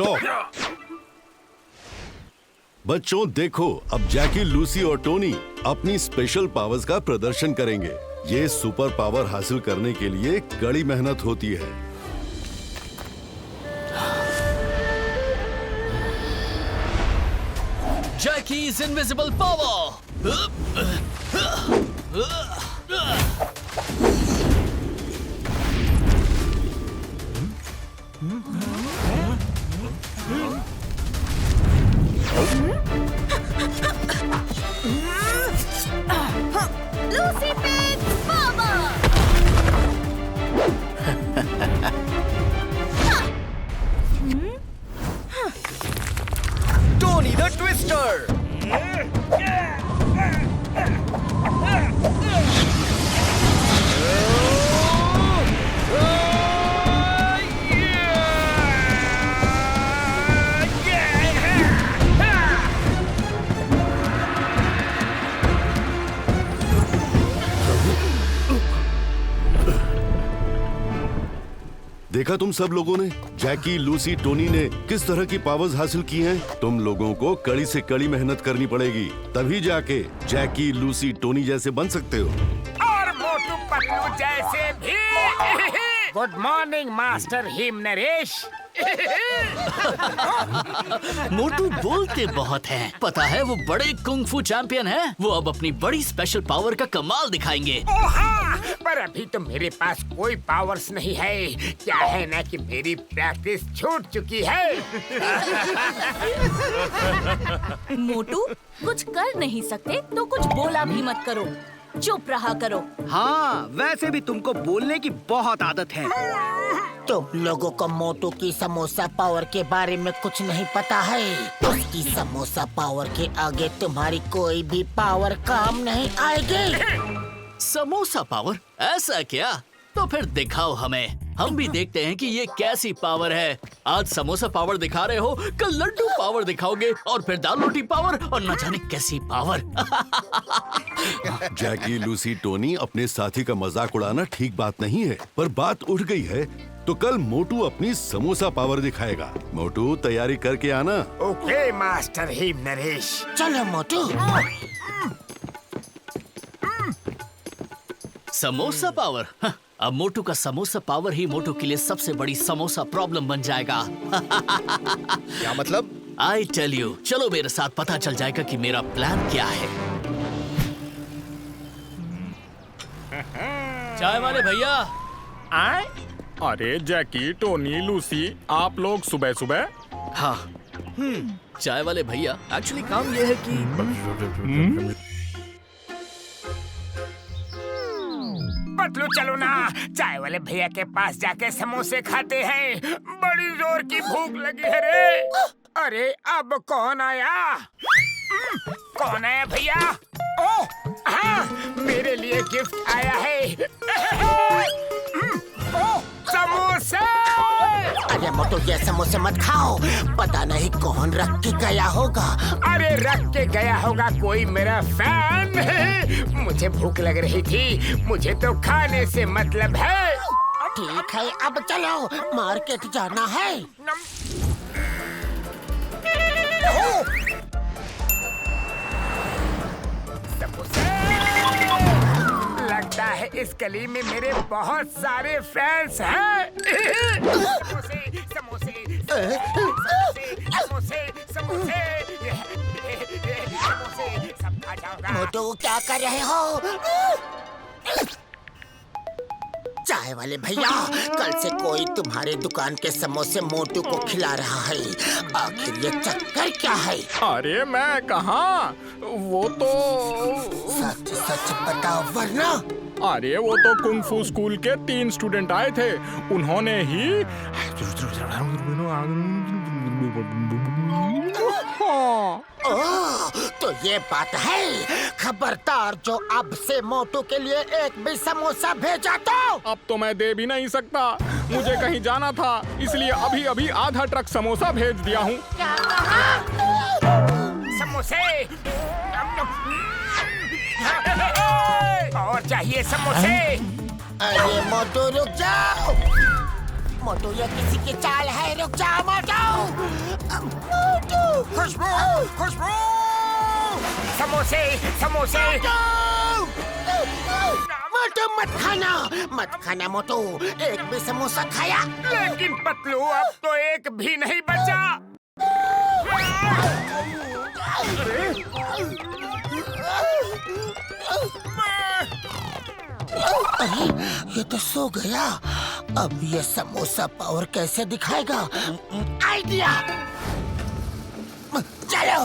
Stop. बच्चों देखो, अब जैकी, लूसी और टोनी अपनी स्पेशल पावर्स का प्रदर्शन करेंगे। ये सुपर पावर हासिल करने के लिए कड़ी मेहनत होती है। Jackie's invisible power! Lucy Pig's power! Tony the Twister! देखा तुम सब लोगों ने, जैकी, लूसी, टोनी ने किस तरह की पावर्स हासिल की हैं? तुम लोगों को कड़ी से कड़ी मेहनत करनी पड़ेगी, तभी जाके जैकी, लूसी, टोनी जैसे बन सकते हो। और मोटू पतलू जैसे भी। Good morning master him Naresh. Motu बोलते बहुत हैं। पता है वो बड़े कुंग-फू चैंपियन हैं। वो अब अपनी बड़ी स्पेशल पावर का कमाल दिखाएंगे। ओ हाँ, पर अभी तो मेरे पास कोई पावर्स नहीं है। क्या है ना कि मेरी प्रैक्टिस छूट चुकी है। मोटू, कुछ कर नहीं सकते तो कुछ बोला भी मत करो, चुप रहा करो। हाँ, वैसे भी तुमको बोलने की बहुत आदत है। तुम लोगों को मोटू की समोसा पावर के बारे में कुछ नहीं पता है। उसकी समोसा पावर के आगे तुम्हारी कोई भी पावर काम नहीं आएगी। समोसा पावर? ऐसा क्या? तो फिर दिखाओ हमें। हम भी देखते हैं कि ये कैसी पावर है। आज समोसा पावर दिखा रहे हो, कल लड्डू पावर दिखाओगे और फिर दाल रोटी पावर और न जाने कैसी पावर। जैकी, लूसी, टोनी, अपने साथी का मजाक उड़ाना ठीक बात नहीं है, पर बात उठ गई है तो कल मोटू अपनी समोसा पावर दिखाएगा। मोटू, तैयारी करके आना। Okay master him Naresh. चलो मोटू। समोसा पावर? अब मोटू का समोसा पावर ही मोटू के लिए सबसे बड़ी समोसा प्रॉब्लम बन जाएगा। क्या मतलब? आई टेल यू, चलो मेरे साथ पता चल जाएगा कि मेरा प्लान क्या है। चाय वाले भैया। आए? अरे जैकी, टोनी, लूसी, आप लोग सुबह सुबह? हाँ, चाय वाले भैया, एक्चुअली काम ये है कि पतलू चलो ना, चाय वाले भैया के पास जाके समोसे खाते हैं। बड़ी जोर की भूख लगी है रे। अरे अब कौन आया? कौन आया भैया? ओह हाँ, मेरे लिए गिफ्ट आया है। ओह, समोसे! अरे मोटू, ये समोसे मत खाओ, पता नहीं कौन रख के गया होगा। अरे रख के गया होगा कोई मेरा फैन। मुझे भूख लग रही थी, मुझे तो खाने से मतलब है। ठीक है, अब चलो, मार्केट जाना है। लगता है इस गली में मेरे बहुत सारे फैंस हैं। समोसे, समोसे, समोसे, समोसे, समोसे, समोसे, सब खा जाऊंगा। मोटू, क्या कर रहे हो? चाय वाले भैया, कल से कोई तुम्हारे दुकान के समोसे मोटू को खिला रहा है। आखिर ये चक्कर क्या है? अरे मैं कहाँ, वो तो सच सच बताओ वरना। अरे वो तो कुंग फू स्कूल के 3 स्टूडेंट आए थे। उन्होंने ही ओह, तो ये बात है। खबरदार, जो अब से मोटू के लिए एक भी समोसा भेजा तो। अब तो मैं दे भी नहीं सकता। मुझे कहीं जाना था, इसलिए अभी अभी आधा ट्रक समोसा भेज दिया हूँ। क्या कहा? समोसे और चाहिए समोसे। अरे मोटू, रुक जाओ। मोटू ये किसी की चाल है, रुक जा मोटू। मोटू खुशबू, खुशबू, समोसे, समोसे। मोटू मत खाना मोटू, एक भी समोसा खाया। लेकिन पतलू अब तो एक भी नहीं बचा। अरे ये तो सो गया। अब ये समोसा पावर कैसे दिखाएगा? आइडिया, चलो।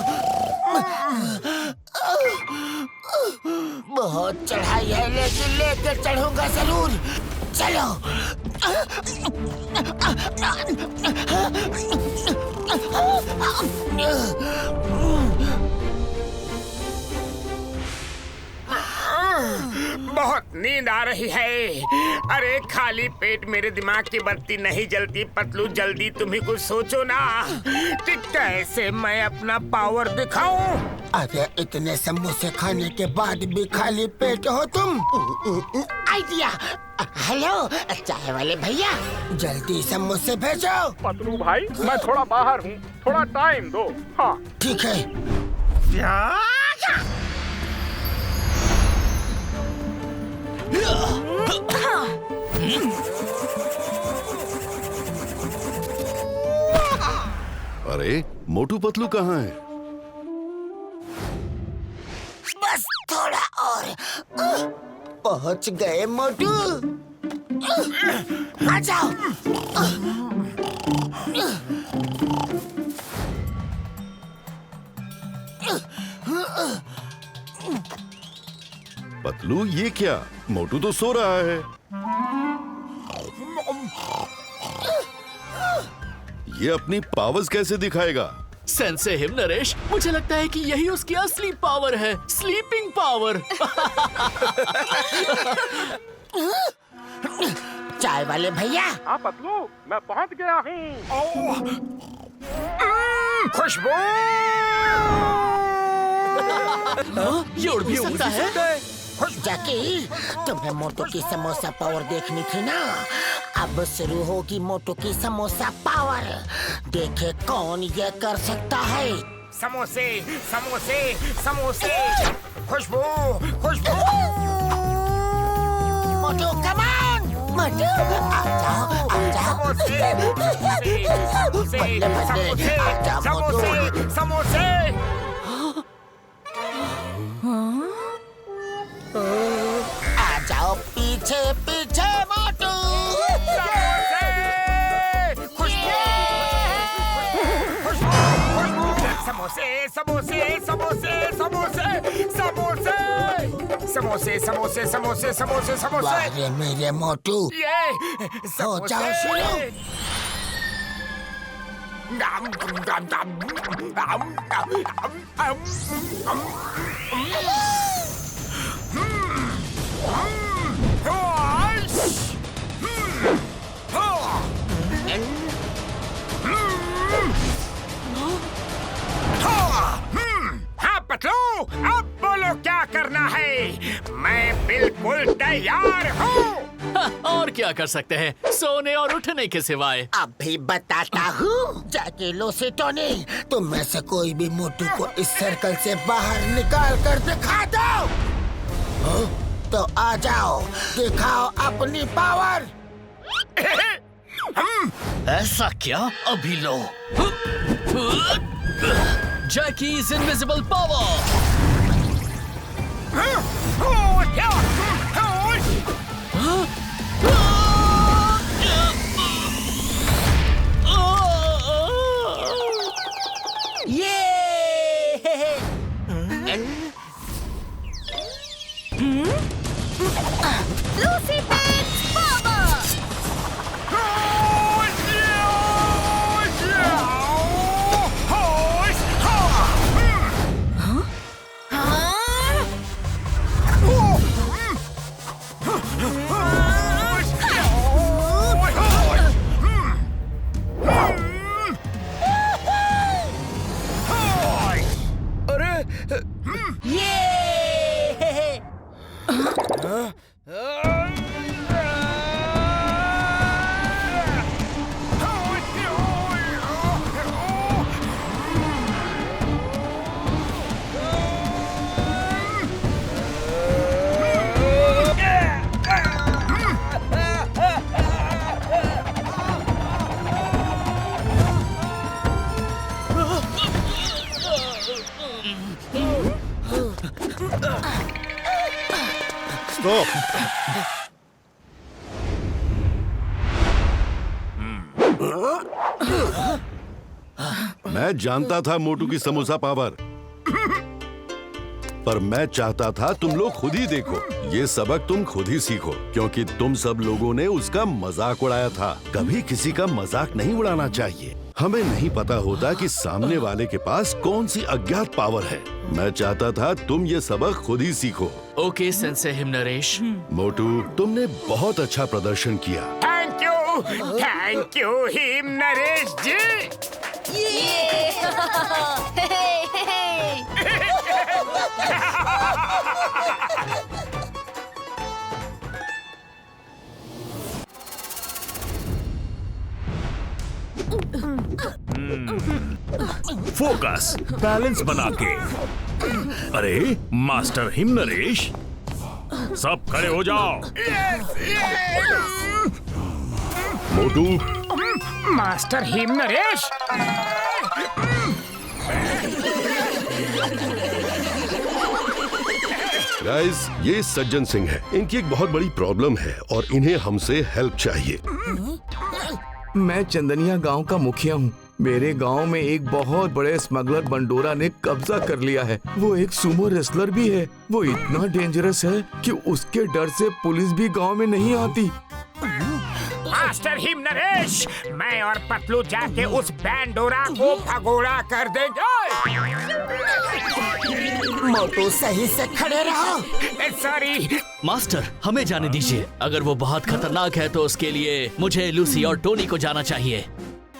बहुत चढ़ाई है लेकिन लेकर चढ़ूंगा जरूर। चलो। बहुत नींद आ रही है। अरे खाली पेट मेरे दिमाग की बत्ती नहीं जलती। पतलू जल्दी तुम ही कुछ सोचो ना कि कैसे मैं अपना पावर दिखाऊं। अरे इतने समोसे खाने के बाद भी खाली पेट हो तुम। आइडिया। हेलो चाय वाले भैया, जल्दी समोसे भेजो। पतलू भाई मैं थोड़ा बाहर हूँ, थोड़ा टाइम दो। हाँ ठीक है। अरे मोटू पतलू कहाँ है? बस थोड़ा और। पहुंच गए मोटू। आ जाओ। पतलू ये क्या? मोटू तो सो रहा है। ये अपनी पावर्स कैसे दिखाएगा? सेंसे हिम नरेश, मुझे लगता है कि यही उसकी असली पावर है, स्लीपिंग पावर। चाय वाले भैया। हाँ पतलू मैं पहुँच गया हूँ। खुशबू, ये उड़ भी सकता है। जैकी, तुम्हें मोटू की समोसा पावर देखनी थी ना? अब शुरू होगी मोटू की समोसा पावर। देखे कौन ये कर सकता है। समोसे, समोसे, समोसे। खुशबू, खुशबू। मोटू कम ऑन। मोटू आ जाओ, आ जाओ। समोसे, समोसे, समोसे, समोसे, समोसे। आ जाओ पीछे पीछे मोटू। समोसे, समोसे, समोसे, समोसे, समोसे, समोसे, समोसे, समोसे, समोसे, समोसे। वाह मेरे मोटू। ये हो जाओ शुरू। हाँ पतलू, अब बोलो क्या करना है? मैं बिल्कुल तैयार हूँ। और क्या कर सकते हैं, सोने और उठने के सिवाय। अभी बताता हूँ। जैकी, लूसी, टोनी, तुम में से कोई भी मोटू को इस सर्कल से बाहर निकाल कर दिखा दो। तो आ जाओ, दिखाओ अपनी पावर। ऐसा क्या? अभी लो। Jackie's invisible power. Lucy pets power. इसको। मैं जानता था मोटू की समोसा पावर, पर मैं चाहता था तुम लोग खुद ही देखो। ये सबक तुम खुद ही सीखो, क्योंकि तुम सब लोगों ने उसका मजाक उड़ाया था। कभी किसी का मजाक नहीं उड़ाना चाहिए। हमें नहीं पता होता कि सामने वाले के पास कौन सी अज्ञात पावर है। मैं चाहता था तुम ये सबक खुद ही सीखो। Okay sense हिमनरेश। मोटू, तुमने बहुत अच्छा प्रदर्शन किया। Thank you Him Naresh ji. Focus, balance बना के। अरे मास्टर हिमनरेश, सब खड़े हो जाओ। मोटू, मास्टर हिम नरेश। गाइस, ये सज्जन सिंह है। इनकी एक बहुत बड़ी प्रॉब्लम है और इन्हें हमसे हेल्प चाहिए। मैं चंदनिया गांव का मुखिया हूँ। मेरे गांव में एक बहुत बड़े स्मगलर बंडोरा ने कब्जा कर लिया है। वो एक सुमो रेसलर भी है। वो इतना डेंजरस है कि उसके डर से पुलिस भी गांव में नहीं आती। मास्टर हिम नरेश, मैं और पतलू जाके उस बैंडोरा को भगोड़ा कर देंगे। मोटू सही से खड़े रहो। सॉरी मास्टर, हमें जाने दीजिए। अगर वो बहुत खतरनाक है तो उसके लिए मुझे लूसी और टोनी को जाना चाहिए।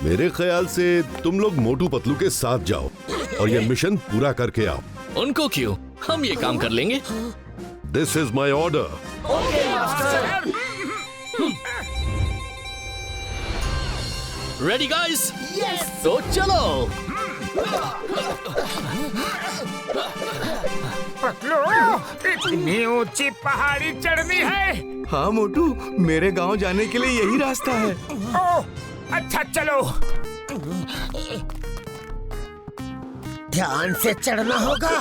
मेरे ख्याल से तुम लोग मोटू पतलू के साथ जाओ और ये मिशन पूरा करके आओ। उनको क्यों, हम ये काम कर लेंगे। This is my order. Ready guys? तो चलो। पतलू, इतनी ऊंची पहाड़ी चढ़नी है। हाँ मोटू, मेरे गांव जाने के लिए यही रास्ता है। ओह, अच्छा चलो। ध्यान से चढ़ना होगा।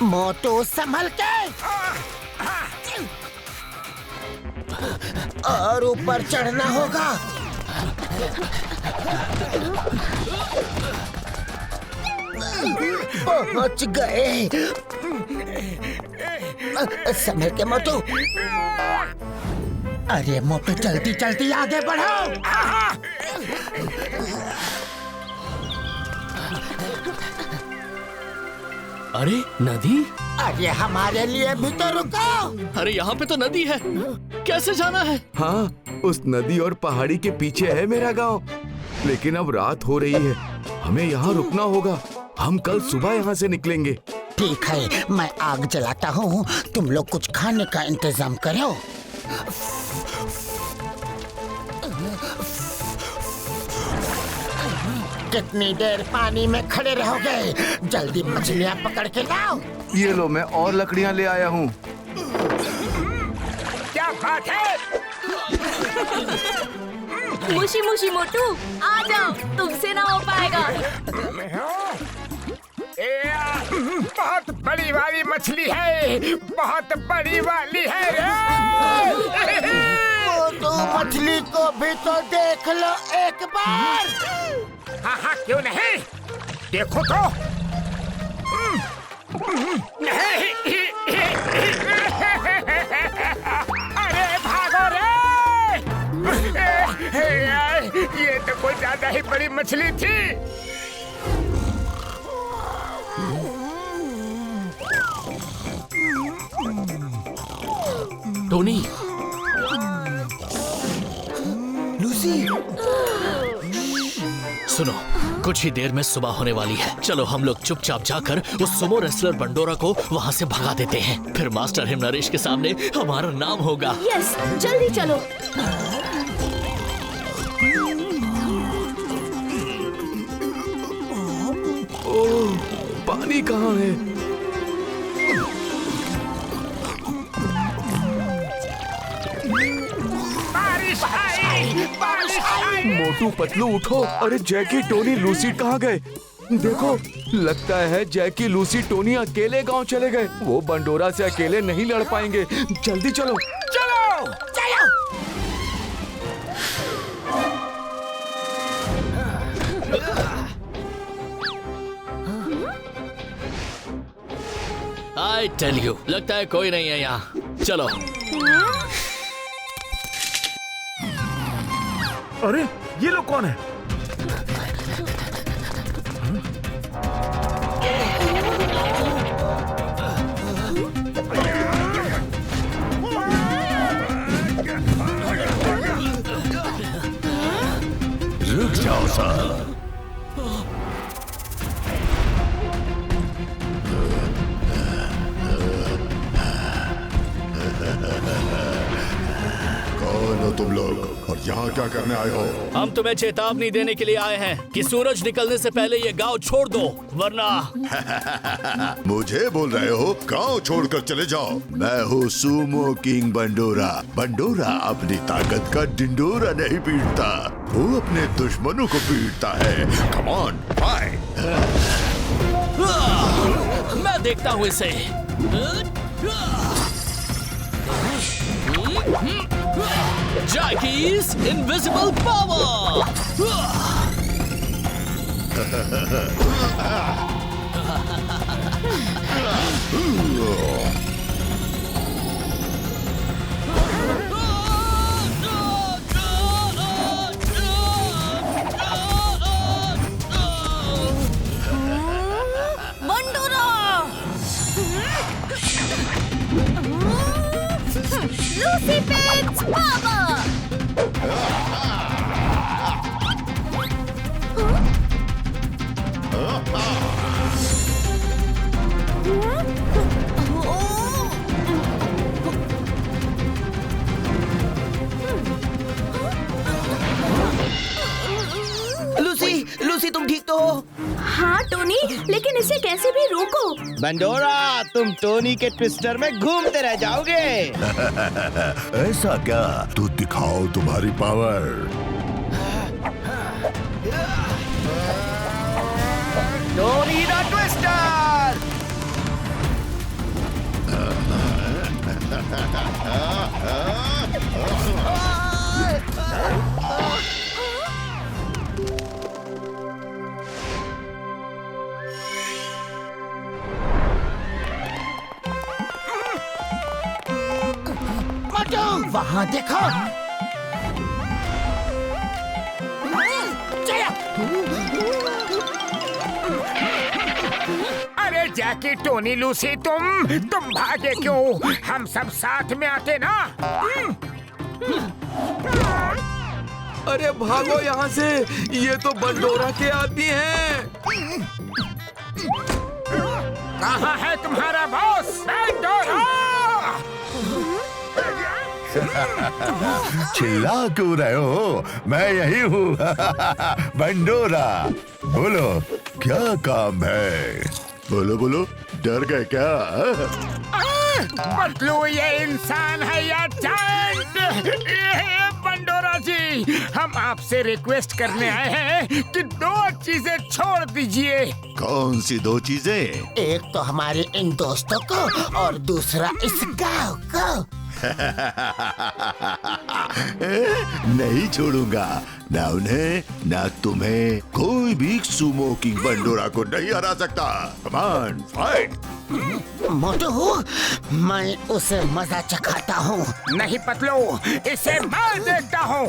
मोटू संभल के। और ऊपर चढ़ना होगा। पहुंच गए। संभल के मोटू। अरे मोटू, जल्दी जल्दी आगे बढ़ो। अरे नदी? अरे हमारे लिए भी तो रुको। अरे यहाँ पे तो नदी है, कैसे जाना है? हाँ, उस नदी और पहाड़ी के पीछे है मेरा गांव। लेकिन अब रात हो रही है, हमें यहाँ रुकना होगा। हम कल सुबह यहाँ से निकलेंगे। ठीक है, मैं आग जलाता हूँ। तुम लोग कुछ खाने का इंतजाम करो। कितनी देर पानी में खड़े रहोगे? जल्दी मछलियाँ पकड़ के लाओ। ये लो, मैं और लकड़ियाँ ले आया हूँ। क्या बात है? मुशी मुशी मोटू, आ जाओ, तुमसे ना हो पाएगा। बहुत बड़ी वाली मछली है, बहुत बड़ी वाली है रे। मोटू, मछली को भी तो देख लो एक बार। हाँ हाँ, क्यों नहीं, देखो तो। अरे भागो रे। ये तो कोई ज्यादा ही बड़ी मछली थी। टोनी, लूसी, सुनो, कुछ ही देर में सुबह होने वाली है। चलो हम लोग चुपचाप जाकर उस सुमो रेसलर बंडोरा को वहाँ से भगा देते हैं। फिर मास्टर हिमनरेश के सामने हमारा नाम होगा। यस, जल्दी चलो। ओह, पानी कहाँ है? बारिश आई, बारिश आई। मोटू पतलू उठो। अरे जैकी, टोनी, लूसी कहाँ गए? देखो, लगता है जैकी, लूसी, टोनी अकेले गांव चले गए। वो बंडोरा से अकेले नहीं लड़ पाएंगे। जल्दी चलो। चलो चलो। आई टेल यू, लगता है कोई नहीं है यहाँ। चलो। अरे ये लोग कौन है? रुक जाओ सर। कौन हो तुम लोग और यहाँ क्या करने आए हो? हम तुम्हें चेतावनी देने के लिए आए हैं कि सूरज निकलने से पहले ये गांव छोड़ दो, वरना। मुझे बोल रहे हो गांव छोड़कर चले जाओ? मैं हूँ सुमो किंग बंडोरा। बंडोरा अपनी ताकत का डिंडोरा नहीं पीटता, वो अपने दुश्मनों को पीटता है। Come on fight. मैं देखता हूँ इसे। Jackie's invisible power! Lucy Pig's power! Lucy तुम ठीक तो हो? हाँ टोनी, लेकिन इसे कैसे भी रोको। बंडोरा, तुम टोनी के ट्विस्टर में घूमते रह जाओगे। ऐसा क्या? तो दिखाओ तुम्हारी पावर। Tony the twister. वहाँ देखो। अरे जैकी, टोनी, लूसी, तुम भागे क्यों? हम सब साथ में आते ना। अरे भागो यहाँ से, ये तो बंडोरा के आदमी हैं। कहाँ है तुम्हारा बॉस बंडोरा? चिल्ला क्यों रहे हो? मैं यही हूँ। बंडोरा, बोलो क्या काम है? बोलो बोलो, डर गए क्या? बदलू, ये इंसान है या जायंट? बंडोरा जी, हम आपसे रिक्वेस्ट करने आए हैं कि 2 चीजें छोड़ दीजिए। कौन सी 2 चीजें? एक तो हमारे इन दोस्तों को और दूसरा इस गांव को। नहीं छोड़ूंगा, ना उन्हें ना तुम्हें। कोई भी सुमो किंग बंडोरा को नहीं हरा सकता। Come on fight. मोटू, मैं उसे मजा चखाता हूँ। नहीं पतलू, इसे मैं देखता हूँ।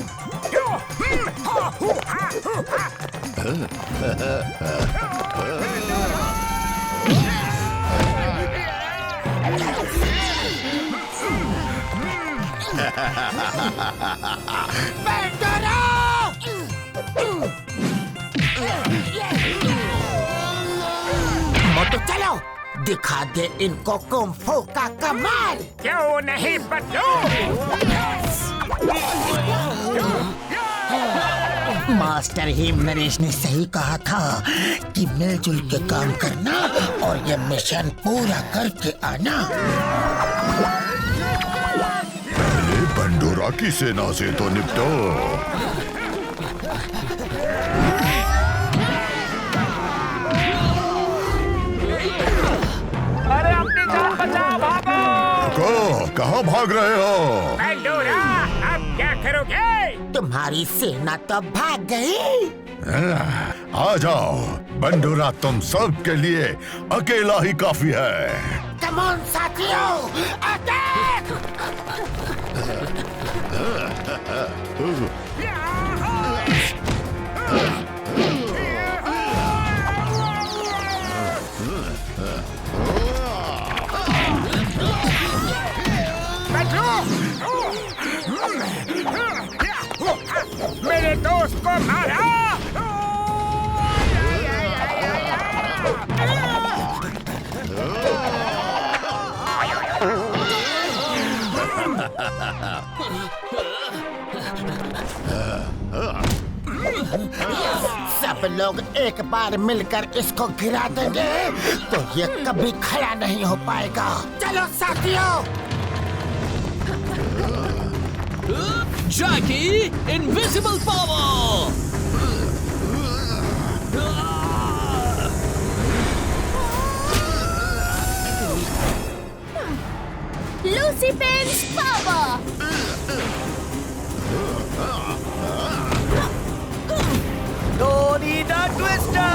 मोटू चलो, दिखा दे इनको कुंफू का कमाल। क्यों नहीं बदलू? मास्टर हिम नरेश ने सही कहा था कि मिलजुल के काम करना और ये मिशन पूरा करके आना। पहले बंडोरा की सेना से तो निपटो। कहाँ भाग रहे हो? बंडोरा, अब क्या करोगे? तुम्हारी सेना तो भाग गई। आ जाओ बंडोरा, तुम सब के लिए अकेला ही काफी है। कम ऑन साथियों, अटैक! मेरे दोस्त को मारा। सब लोग एक बार मिलकर इसको गिरा देंगे तो ये कभी खड़ा नहीं हो पाएगा। चलो साथियों। Jackie invisible power. Lucy pens power. Tony the Twister.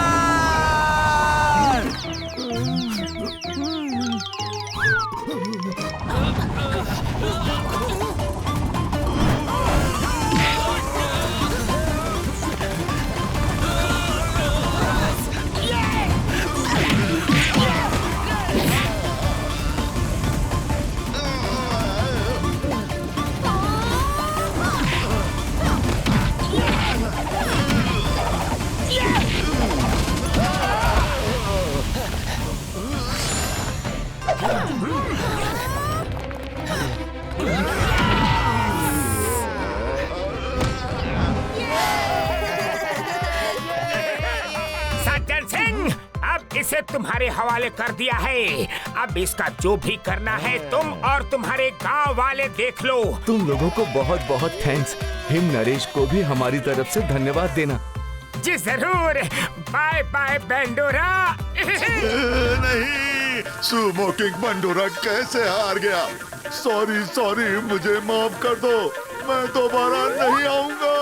Sajjan Singh, अब इसे तुम्हारे हवाले कर दिया है। अब इसका जो भी करना है तुम और तुम्हारे गांव वाले देख लो। तुम लोगों को बहुत बहुत थैंक्स। हिम नरेश को भी हमारी तरफ से धन्यवाद देना। जी जरूर। बाय बाय बंडोरा। नहीं, सुमो किंग बंडोरा कैसे हार गया? सॉरी, मुझे माफ कर दो, मैं दोबारा नहीं आऊंगा।